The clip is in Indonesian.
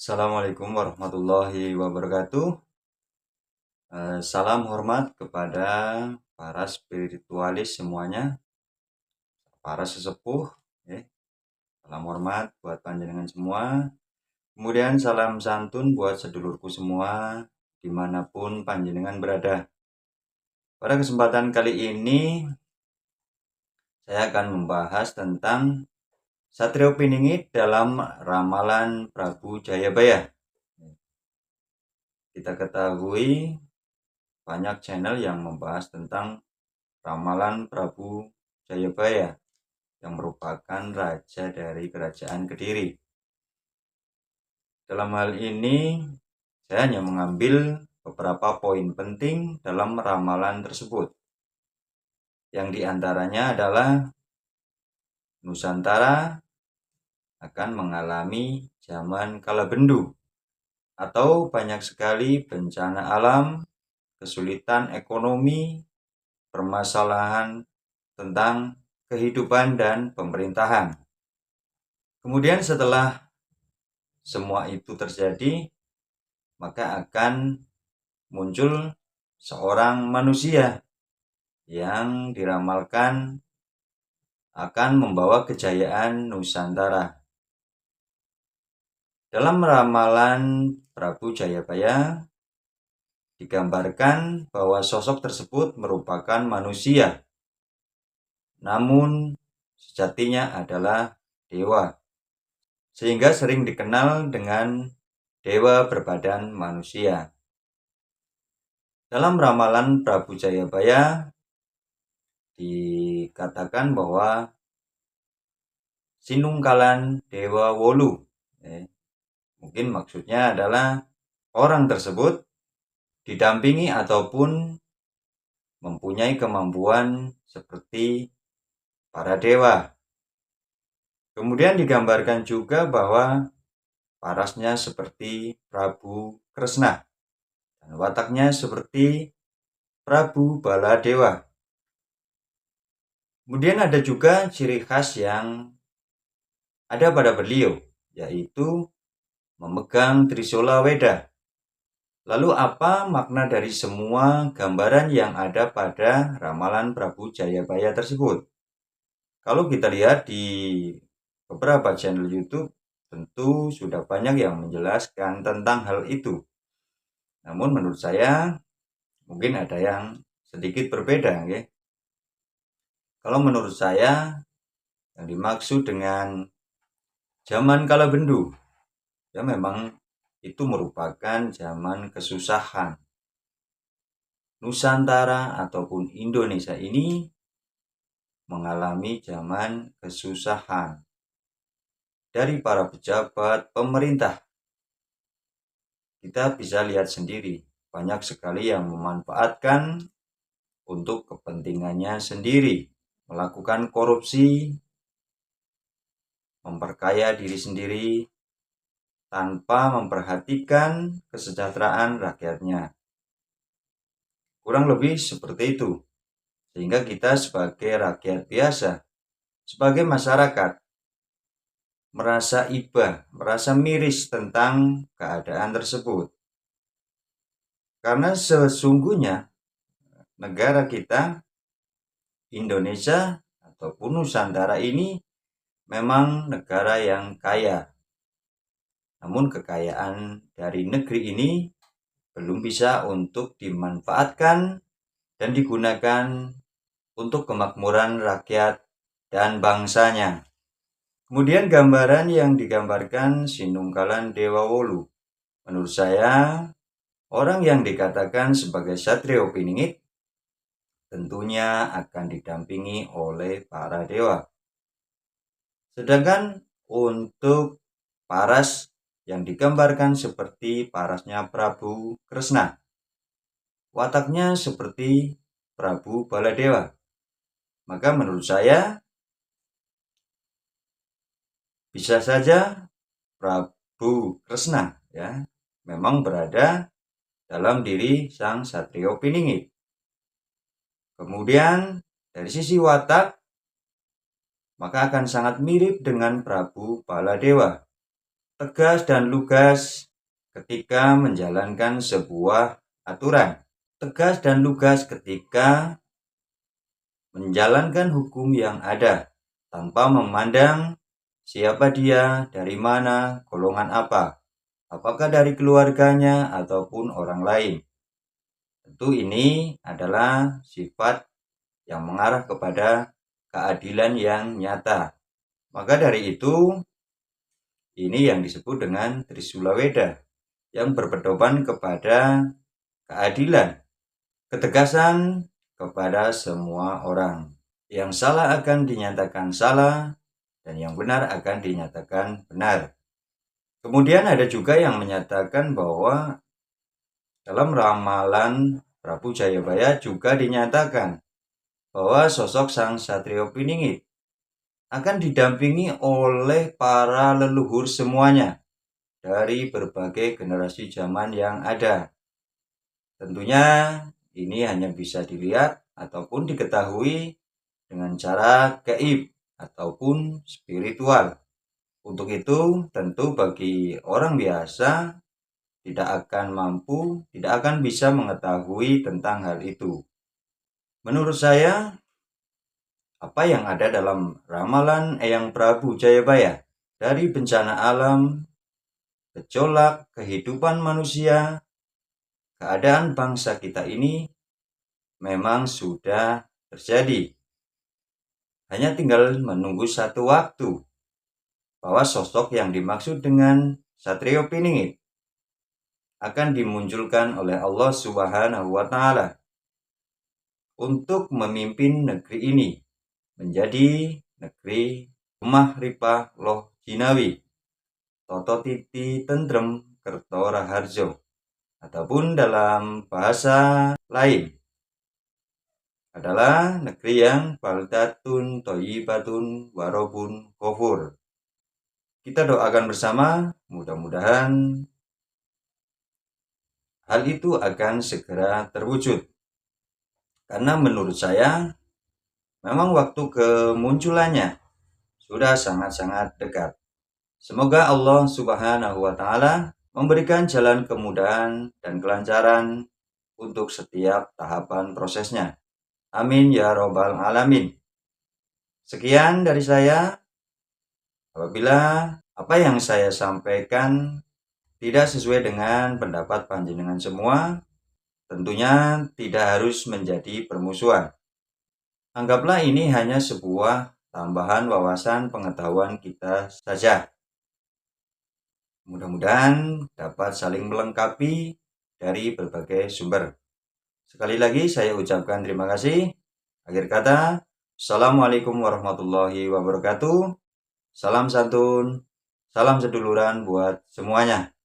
Assalamualaikum warahmatullahi wabarakatuh. Salam hormat kepada para spiritualis semuanya, para sesepuh. Salam hormat buat panjenengan semua. Kemudian salam santun buat sedulurku semua, dimanapun panjenengan berada. Pada kesempatan kali ini, saya akan membahas tentang Satrio Piningit dalam ramalan Prabu Jayabaya. Kita ketahui banyak channel yang membahas tentang ramalan Prabu Jayabaya yang merupakan raja dari kerajaan Kediri. Dalam hal ini, saya hanya mengambil beberapa poin penting dalam ramalan tersebut. Yang diantaranya adalah Nusantara akan mengalami zaman kalabendu atau banyak sekali bencana alam, kesulitan ekonomi, permasalahan tentang kehidupan dan pemerintahan. Kemudian setelah semua itu terjadi, maka akan muncul seorang manusia yang diramalkan akan membawa kejayaan Nusantara. Dalam ramalan Prabu Jayabaya digambarkan bahwa sosok tersebut merupakan manusia, namun sejatinya adalah dewa, sehingga sering dikenal dengan dewa berbadan manusia. Dalam ramalan Prabu Jayabaya dikatakan bahwa Sinungkalan Dewa Wolu, mungkin maksudnya adalah orang tersebut didampingi ataupun mempunyai kemampuan seperti para dewa. Kemudian digambarkan juga bahwa parasnya seperti Prabu Kresna dan wataknya seperti Prabu Baladewa. Kemudian ada juga ciri khas yang ada pada beliau, yaitu memegang Trisula Weda. Lalu apa makna dari semua gambaran yang ada pada ramalan Prabu Jayabaya tersebut? Kalau kita lihat di beberapa channel YouTube, tentu sudah banyak yang menjelaskan tentang hal itu. Namun menurut saya mungkin ada yang sedikit berbeda. Kalau menurut saya yang dimaksud dengan zaman kalabendu, ya memang itu merupakan zaman kesusahan. Nusantara ataupun Indonesia ini mengalami zaman kesusahan dari para pejabat pemerintah. Kita bisa lihat sendiri, banyak sekali yang memanfaatkan untuk kepentingannya sendiri, melakukan korupsi, memperkaya diri sendiri tanpa memperhatikan kesejahteraan rakyatnya. Kurang lebih seperti itu. Sehingga kita sebagai rakyat biasa, sebagai masyarakat, merasa iba, merasa miris tentang keadaan tersebut. Karena sesungguhnya negara kita, Indonesia ataupun Nusantara ini memang negara yang kaya. Namun kekayaan dari negeri ini belum bisa untuk dimanfaatkan dan digunakan untuk kemakmuran rakyat dan bangsanya. Kemudian gambaran yang digambarkan Sinungkalan Dewa Wolu. Menurut saya, orang yang dikatakan sebagai Satrio Piningit tentunya akan didampingi oleh para dewa. Sedangkan untuk paras yang digambarkan seperti parasnya Prabu Kresna, wataknya seperti Prabu Baladewa. Maka menurut saya bisa saja Prabu Kresna memang berada dalam diri sang Satrio Piningit. Kemudian dari sisi watak, maka akan sangat mirip dengan Prabu Baladewa. tegas dan lugas ketika menjalankan sebuah aturan. Tegas dan lugas ketika menjalankan hukum yang ada, tanpa memandang siapa dia, dari mana, golongan apa, apakah dari keluarganya ataupun orang lain. Tentu ini adalah sifat yang mengarah kepada keadilan yang nyata. Maka dari itu, ini yang disebut dengan Trisula Weda, yang berpedoman kepada keadilan, ketegasan kepada semua orang. Yang salah akan dinyatakan salah, dan yang benar akan dinyatakan benar. Kemudian ada juga yang menyatakan bahwa dalam ramalan Prabu Jayabaya juga dinyatakan bahwa sosok Sang Satrio Piningit akan didampingi oleh para leluhur semuanya dari berbagai generasi zaman yang ada. Tentunya ini hanya bisa dilihat ataupun diketahui dengan cara gaib ataupun spiritual. Untuk itu, tentu bagi orang biasa tidak akan mampu, tidak akan bisa mengetahui tentang hal itu. Menurut saya, apa yang ada dalam ramalan Eyang Prabu Jayabaya dari bencana alam, gejolak kehidupan manusia, keadaan bangsa kita ini memang sudah terjadi. Hanya tinggal menunggu satu waktu bahwa sosok yang dimaksud dengan Satrio Piningit akan dimunculkan oleh Allah Subhanahu wa Ta'ala untuk memimpin negeri ini menjadi negeri Rumah Ripah Loh Jinawi, Toto Titi Tentrem Kerto Raharjo, ataupun dalam bahasa lain adalah negeri yang baldatun toyibatun warobun kofur. Kita doakan bersama, mudah-mudahan hal itu akan segera terwujud. Karena menurut saya, memang waktu kemunculannya sudah sangat-sangat dekat. Semoga Allah Subhanahu wa Ta'ala memberikan jalan kemudahan dan kelancaran untuk setiap tahapan prosesnya. Amin ya robbal alamin. Sekian dari saya. Apabila apa yang saya sampaikan tidak sesuai dengan pendapat panjenengan semua, tentunya tidak harus menjadi permusuhan. Anggaplah ini hanya sebuah tambahan wawasan pengetahuan kita saja. Mudah-mudahan dapat saling melengkapi dari berbagai sumber. Sekali lagi saya ucapkan terima kasih. Akhir kata, Assalamualaikum warahmatullahi wabarakatuh. Salam santun, salam seduluran buat semuanya.